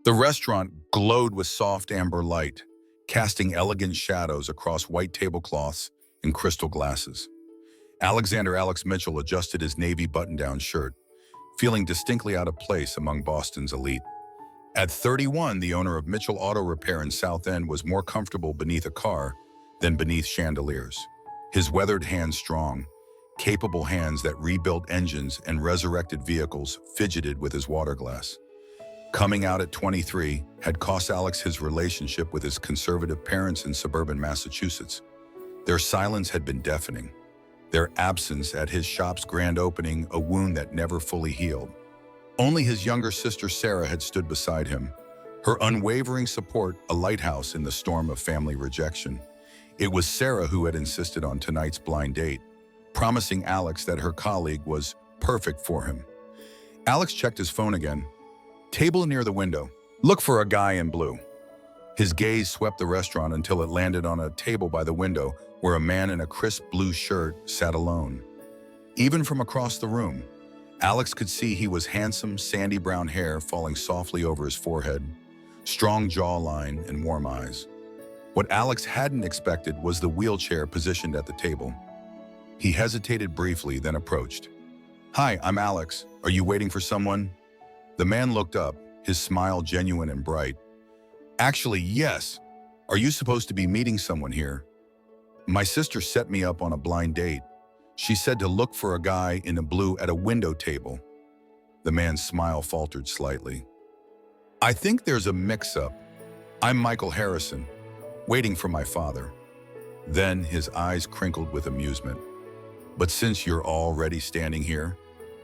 The restaurant glowed with soft amber light, casting elegant shadows across white tablecloths and crystal glasses. Alexander Alex Mitchell adjusted his navy button-down shirt, feeling distinctly out of place among Boston's elite. At 31, the owner of Mitchell Auto Repair in South End was more comfortable beneath a car than beneath chandeliers. His weathered hands strong, capable hands that rebuilt engines and resurrected vehicles fidgeted with his water glass. Coming out at 23 had cost Alex his relationship with his conservative parents in suburban Massachusetts. Their silence had been deafening. Their absence at his shop's grand opening a wound that never fully healed. Only his younger sister Sarah had stood beside him, her unwavering support a lighthouse in the storm of family rejection. It was Sarah who had insisted on tonight's blind date, promising Alex that her colleague was perfect for him. Alex checked his phone again. Table near the window. Look for a guy in blue. His gaze swept the restaurant until it landed on a table by the window where a man in a crisp blue shirt sat alone. Even from across the room, Alex could see he was handsome, sandy brown hair falling softly over his forehead, strong jawline and warm eyes. What Alex hadn't expected was the wheelchair positioned at the table. He hesitated briefly, then approached. "Hi, I'm Alex. Are you waiting for someone?" The man looked up, his smile genuine and bright. "Actually, yes. Are you supposed to be meeting someone here?" "My sister set me up on a blind date. She said to look for a guy in a blue at a window table." The man's smile faltered slightly. "I think there's a mix-up. I'm Michael Harrison, waiting for my father." Then his eyes crinkled with amusement. "But since you're already standing here,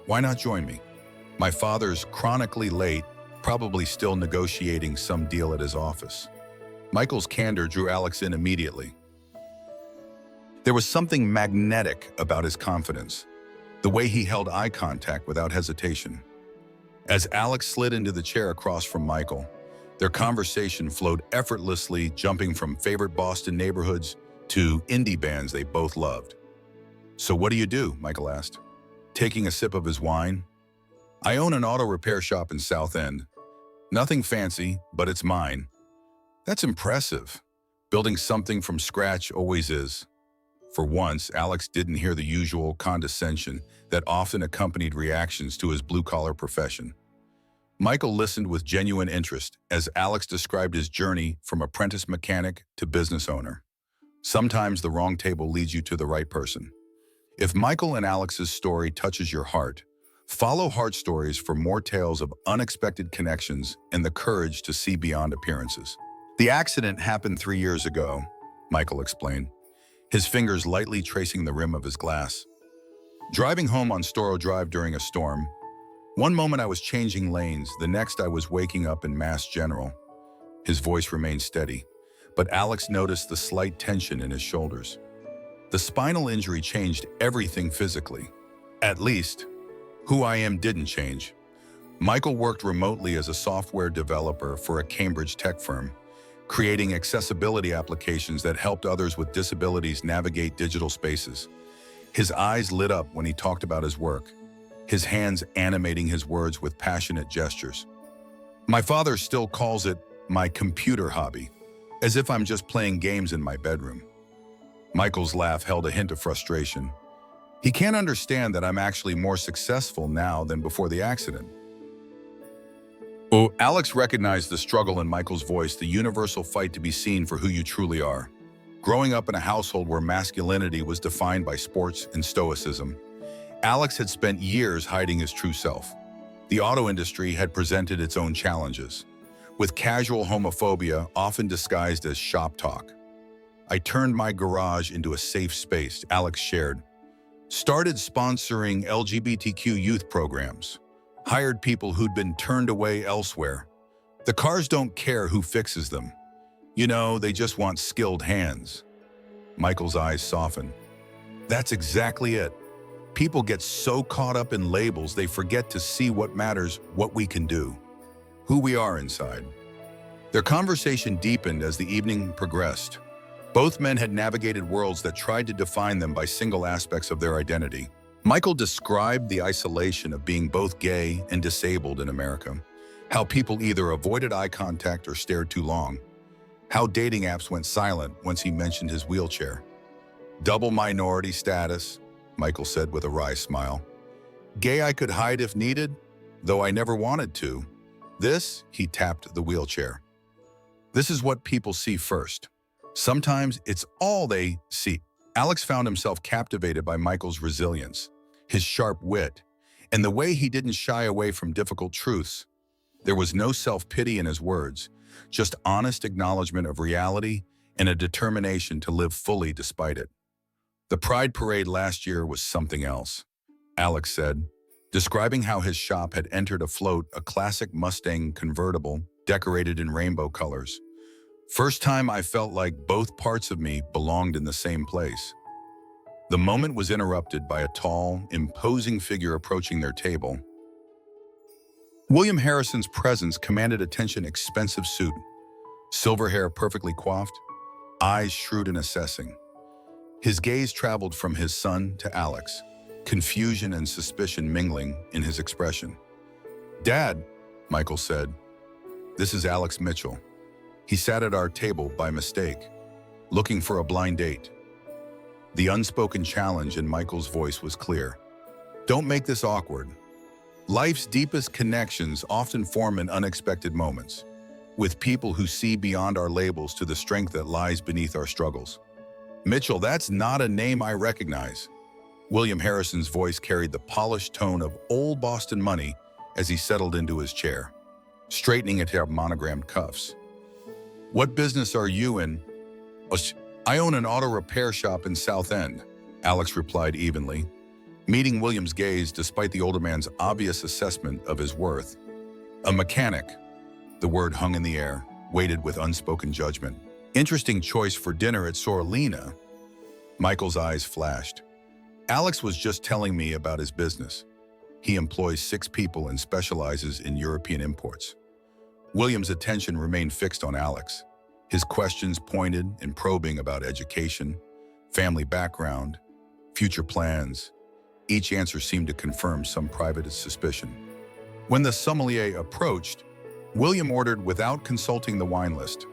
why not join me? My father's chronically late, probably still negotiating some deal at his office." Michael's candor drew Alex in immediately. There was something magnetic about his confidence, the way he held eye contact without hesitation. As Alex slid into the chair across from Michael, their conversation flowed effortlessly, jumping from favorite Boston neighborhoods to indie bands they both loved. "So what do you do?" Michael asked, taking a sip of his wine. "I own an auto repair shop in South End. Nothing fancy, but it's mine." "That's impressive. Building something from scratch always is." For once, Alex didn't hear the usual condescension that often accompanied reactions to his blue-collar profession. Michael listened with genuine interest as Alex described his journey from apprentice mechanic to business owner. Sometimes the wrong table leads you to the right person. If Michael and Alex's story touches your heart, follow Heart Stories for more tales of unexpected connections and the courage to see beyond appearances. "The accident happened 3 years ago," Michael explained, his fingers lightly tracing the rim of his glass. "Driving home on Storrow Drive during a storm. One moment I was changing lanes, the next I was waking up in Mass General." His voice remained steady, but Alex noticed the slight tension in his shoulders. The spinal injury changed everything physically. At least, who I am didn't change. Michael worked remotely as a software developer for a Cambridge tech firm, creating accessibility applications that helped others with disabilities navigate digital spaces. His eyes lit up when he talked about his work, his hands animating his words with passionate gestures. "My father still calls it my computer hobby, as if I'm just playing games in my bedroom." Michael's laugh held a hint of frustration. "He can't understand that I'm actually more successful now than before the accident." Oh, Alex recognized the struggle in Michael's voice, the universal fight to be seen for who you truly are. Growing up in a household where masculinity was defined by sports and stoicism, Alex had spent years hiding his true self. The auto industry had presented its own challenges, with casual homophobia often disguised as shop talk. "I turned my garage into a safe space," Alex shared. "Started sponsoring LGBTQ youth programs. Hired people who'd been turned away elsewhere. The cars don't care who fixes them. You know, they just want skilled hands." Michael's eyes softened. "That's exactly it. People get so caught up in labels they forget to see what matters, what we can do, who we are inside." Their conversation deepened as the evening progressed. Both men had navigated worlds that tried to define them by single aspects of their identity. Michael described the isolation of being both gay and disabled in America, How people either avoided eye contact or stared too long. How dating apps went silent once he mentioned his wheelchair. Double minority status, Michael said with a wry smile. Gay I could hide if needed, though I never wanted to. This, he tapped the wheelchair. This is what people see first. Sometimes it's all they see. Alex found himself captivated by Michael's resilience, his sharp wit, and the way he didn't shy away from difficult truths. There was no self-pity in his words, just honest acknowledgement of reality and a determination to live fully despite it. The Pride Parade last year was something else, Alex said, describing how his shop had entered afloat a classic Mustang convertible decorated in rainbow colors. First time I felt like both parts of me belonged in the same place. The moment was interrupted by a tall, imposing figure approaching their table. William Harrison's presence commanded attention. Expensive suit, silver hair perfectly coiffed, eyes shrewd and assessing. His gaze traveled from his son to Alex, confusion and suspicion mingling in his expression. Dad, Michael said, this is Alex Mitchell. He sat at our table by mistake, looking for a blind date. The unspoken challenge in Michael's voice was clear. Don't make this awkward. Life's deepest connections often form in unexpected moments, with people who see beyond our labels to the strength that lies beneath our struggles. Mitchell, that's not a name I recognize. William Harrison's voice carried the polished tone of old Boston money as he settled into his chair, straightening it to monogrammed cuffs. What business are you in? I own an auto repair shop in South End, Alex replied evenly, meeting William's gaze despite the older man's obvious assessment of his worth. A mechanic, the word hung in the air, weighted with unspoken judgment. Interesting choice for dinner at Sorlina. Michael's eyes flashed. Alex was just telling me about his business. He employs 6 people and specializes in European imports. William's attention remained fixed on Alex, his questions pointed and probing about education, family background, future plans. Each answer seemed to confirm some private suspicion. When the sommelier approached, William ordered without consulting the wine list.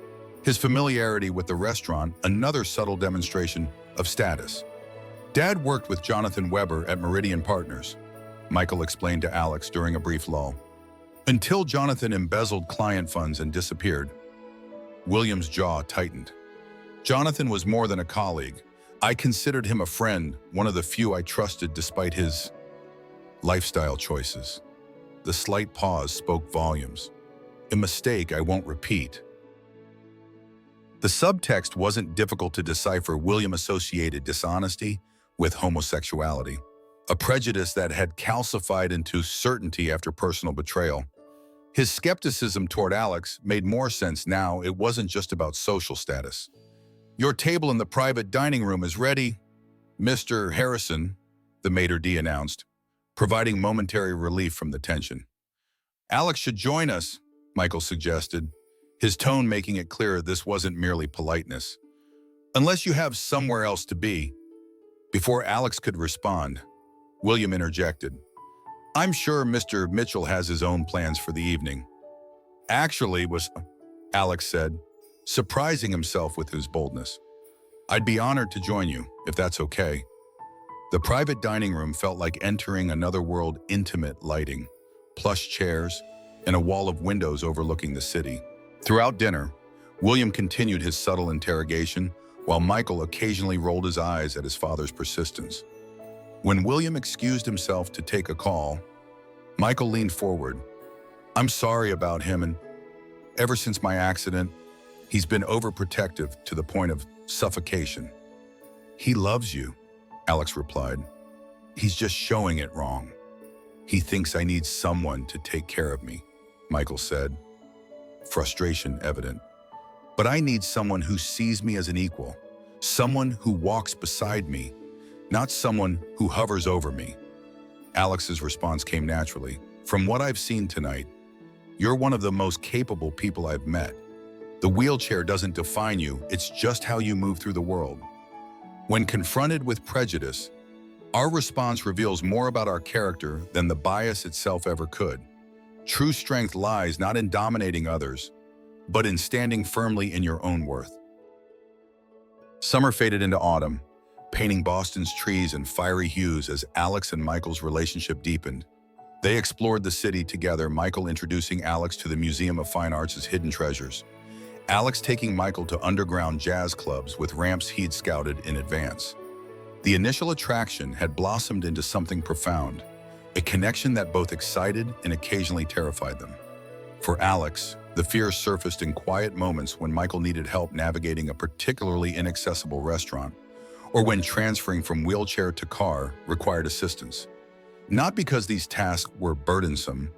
His familiarity with the restaurant, another subtle demonstration of status. Dad worked with Jonathan Weber at Meridian Partners, Michael explained to Alex during a brief lull. Until Jonathan embezzled client funds and disappeared. William's jaw tightened. Jonathan was more than a colleague. I considered him a friend, one of the few I trusted despite his lifestyle choices. The slight pause spoke volumes. A mistake I won't repeat. The subtext wasn't difficult to decipher. William associated dishonesty with homosexuality, a prejudice that had calcified into certainty after personal betrayal. His skepticism toward Alex made more sense now. It wasn't just about social status. Your table in the private dining room is ready, Mr. Harrison, the maitre d' announced, providing momentary relief from the tension. Alex should join us, Michael suggested, his tone making it clear this wasn't merely politeness. Unless you have somewhere else to be. Before Alex could respond, William interjected. I'm sure Mr. Mitchell has his own plans for the evening. Actually, Alex said, surprising himself with his boldness. I'd be honored to join you, if that's okay. The private dining room felt like entering another world. Intimate lighting, plush chairs, and a wall of windows overlooking the city. Throughout dinner, William continued his subtle interrogation, while Michael occasionally rolled his eyes at his father's persistence. When William excused himself to take a call, Michael leaned forward. I'm sorry about him, and ever since my accident, he's been overprotective to the point of suffocation. He loves you, Alex replied. He's just showing it wrong. He thinks I need someone to take care of me, Michael said, frustration evident. But I need someone who sees me as an equal, someone who walks beside me, not someone who hovers over me. Alex's response came naturally. From what I've seen tonight, you're one of the most capable people I've met. The wheelchair doesn't define you, it's just how you move through the world. When confronted with prejudice, our response reveals more about our character than the bias itself ever could. True strength lies not in dominating others, but in standing firmly in your own worth. Summer faded into autumn, painting Boston's trees in fiery hues as Alex and Michael's relationship deepened. They explored the city together, Michael introducing Alex to the Museum of Fine Arts' hidden treasures. Alex taking Michael to underground jazz clubs with ramps he'd scouted in advance. The initial attraction had blossomed into something profound, a connection that both excited and occasionally terrified them. For Alex, the fear surfaced in quiet moments when Michael needed help navigating a particularly inaccessible restaurant, or when transferring from wheelchair to car required assistance. Not because these tasks were burdensome,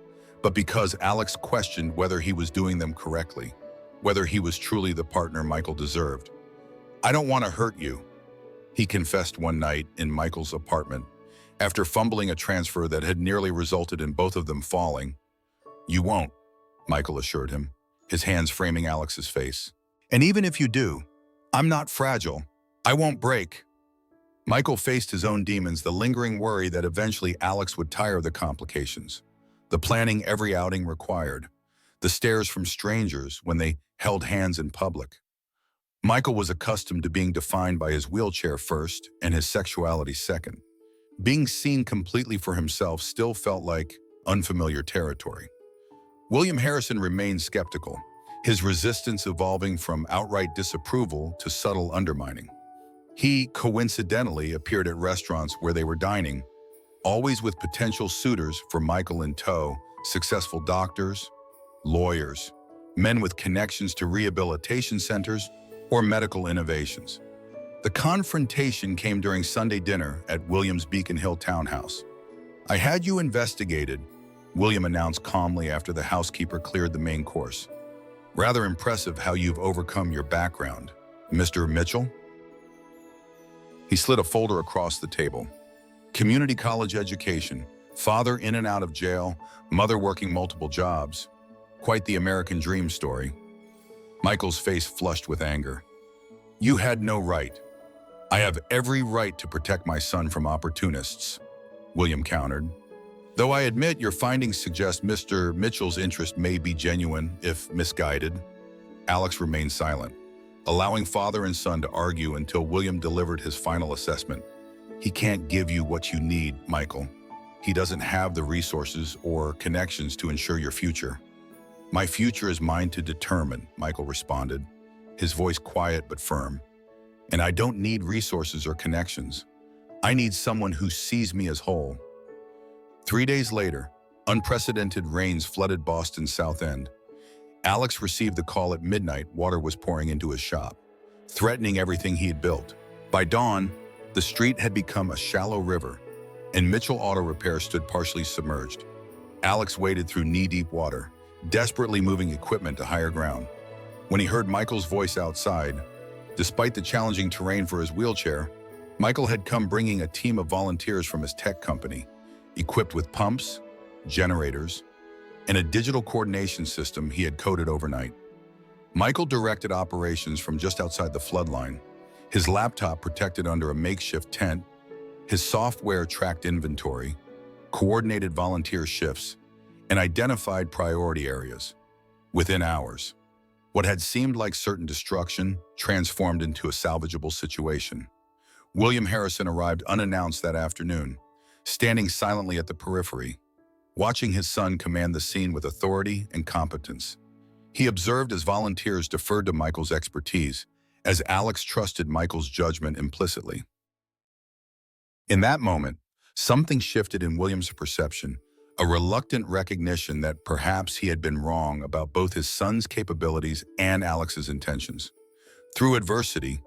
but because Alex questioned whether he was doing them correctly, whether he was truly the partner Michael deserved. "I don't want to hurt you," he confessed one night in Michael's apartment, after fumbling a transfer that had nearly resulted in both of them falling. "You won't," Michael assured him, his hands framing Alex's face. "And even if you do, I'm not fragile. I won't break." Michael faced his own demons, the lingering worry that eventually Alex would tire of the complications, the planning every outing required, the stares from strangers when they held hands in public. Michael was accustomed to being defined by his wheelchair first and his sexuality second. Being seen completely for himself still felt like unfamiliar territory. William Harrison remained skeptical, his resistance evolving from outright disapproval to subtle undermining. He coincidentally appeared at restaurants where they were dining, always with potential suitors for Michael in tow, successful doctors, lawyers, men with connections to rehabilitation centers or medical innovations. The confrontation came during Sunday dinner at William's Beacon Hill townhouse. "I had you investigated," William announced calmly after the housekeeper cleared the main course. "Rather impressive how you've overcome your background, Mr. Mitchell." He slid a folder across the table. Community college education, father in and out of jail, mother working multiple jobs. Quite the American dream story. Michael's face flushed with anger. "You had no right. I have every right to protect my son from opportunists," William countered. "Though I admit your findings suggest Mr. Mitchell's interest may be genuine, if misguided." Alex remained silent, allowing father and son to argue until William delivered his final assessment. "He can't give you what you need, Michael. He doesn't have the resources or connections to ensure your future." "My future is mine to determine," Michael responded, his voice quiet but firm. "And I don't need resources or connections. I need someone who sees me as whole." 3 days later, unprecedented rains flooded Boston's South End. Alex received the call at midnight. Water was pouring into his shop, threatening everything he had built. By dawn, the street had become a shallow river, and Mitchell Auto Repair stood partially submerged. Alex waded through knee-deep water, desperately moving equipment to higher ground. When he heard Michael's voice outside, despite the challenging terrain for his wheelchair, Michael had come bringing a team of volunteers from his tech company, equipped with pumps, generators, and a digital coordination system he had coded overnight. Michael directed operations from just outside the floodline, his laptop protected under a makeshift tent. His software tracked inventory, coordinated volunteer shifts, and identified priority areas. Within hours, what had seemed like certain destruction transformed into a salvageable situation. William Harrison arrived unannounced that afternoon, standing silently at the periphery, watching his son command the scene with authority and competence. He observed as volunteers deferred to Michael's expertise, as Alex trusted Michael's judgment implicitly. In that moment, something shifted in William's perception, a reluctant recognition that perhaps he had been wrong about both his son's capabilities and Alex's intentions. Through adversity,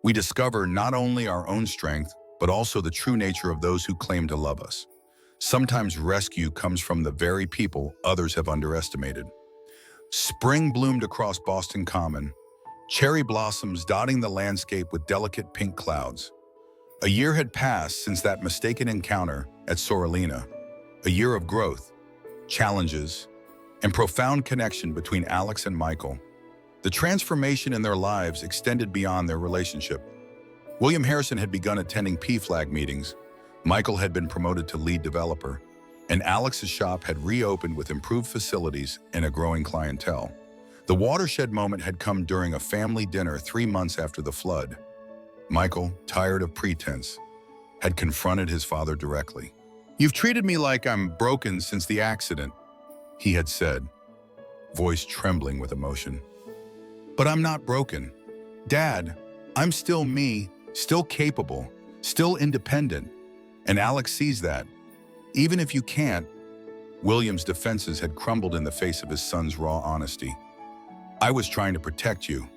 we discover not only our own strength, but also the true nature of those who claim to love us. Sometimes rescue comes from the very people others have underestimated. Spring bloomed across Boston Common, cherry blossoms dotting the landscape with delicate pink clouds. A year had passed since that mistaken encounter at Sorellina, a year of growth, challenges, and profound connection between Alex and Michael. The transformation in their lives extended beyond their relationship. William Harrison had begun attending PFLAG meetings. Michael had been promoted to lead developer, and Alex's shop had reopened with improved facilities and a growing clientele. The watershed moment had come during a family dinner 3 months after the flood. Michael, tired of pretense, had confronted his father directly. "You've treated me like I'm broken since the accident," he had said, voice trembling with emotion. "But I'm not broken. Dad, I'm still me, still capable, still independent. And Alex sees that. Even if you can't." William's defenses had crumbled in the face of his son's raw honesty. "I was trying to protect you,"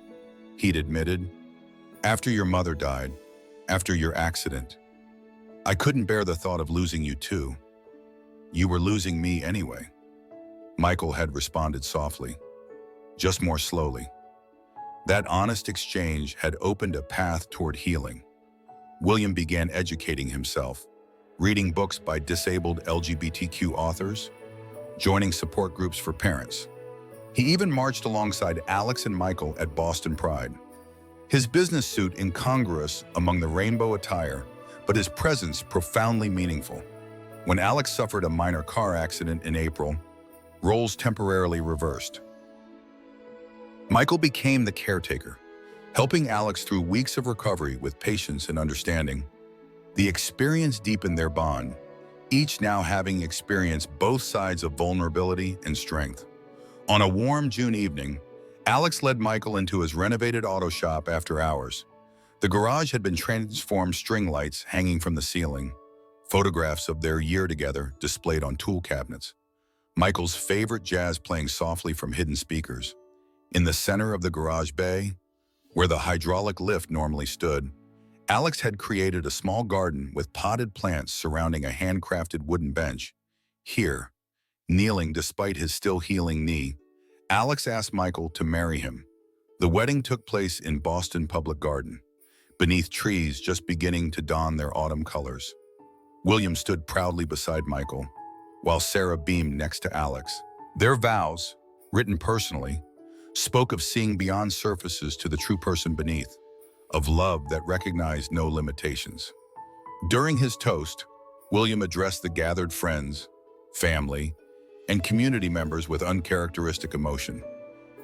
he'd admitted. "After your mother died, after your accident, I couldn't bear the thought of losing you too. You were losing me anyway." Michael had responded softly, just more slowly. That honest exchange had opened a path toward healing. William began educating himself, reading books by disabled LGBTQ authors, joining support groups for parents. He even marched alongside Alex and Michael at Boston Pride. His business suit incongruous among the rainbow attire, but his presence profoundly meaningful. When Alex suffered a minor car accident in April, roles temporarily reversed. Michael became the caretaker, helping Alex through weeks of recovery with patience and understanding. The experience deepened their bond, each now having experienced both sides of vulnerability and strength. On a warm June evening, Alex led Michael into his renovated auto shop after hours. The garage had been transformed, string lights hanging from the ceiling, photographs of their year together displayed on tool cabinets, Michael's favorite jazz playing softly from hidden speakers. In the center of the garage bay, where the hydraulic lift normally stood, Alex had created a small garden with potted plants surrounding a handcrafted wooden bench. Here, kneeling despite his still healing knee, Alex asked Michael to marry him. The wedding took place in Boston Public Garden, beneath trees just beginning to don their autumn colors. William stood proudly beside Michael, while Sarah beamed next to Alex. Their vows, written personally, spoke of seeing beyond surfaces to the true person beneath, of love that recognized no limitations. During his toast, William addressed the gathered friends, family, and community members with uncharacteristic emotion.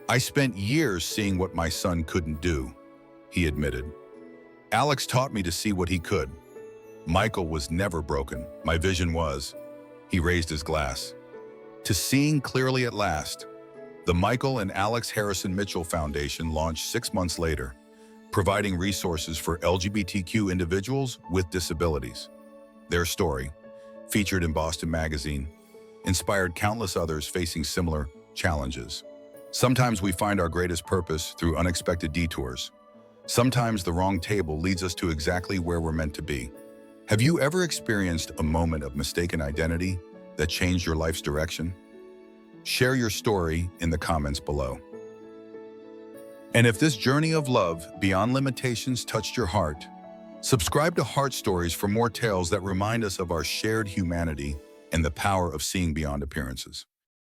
"I spent years seeing what my son couldn't do," he admitted. "Alex taught me to see what he could. Michael was never broken. My vision was," he raised his glass, "to seeing clearly at last." The Michael and Alex Harrison Mitchell Foundation launched 6 months later, providing resources for LGBTQ individuals with disabilities. Their story, featured in Boston Magazine, inspired countless others facing similar challenges. Sometimes we find our greatest purpose through unexpected detours. Sometimes the wrong table leads us to exactly where we're meant to be. Have you ever experienced a moment of mistaken identity that changed your life's direction? Share your story in the comments below. And if this journey of love beyond limitations touched your heart, subscribe to Heart Stories for more tales that remind us of our shared humanity and the power of seeing beyond appearances.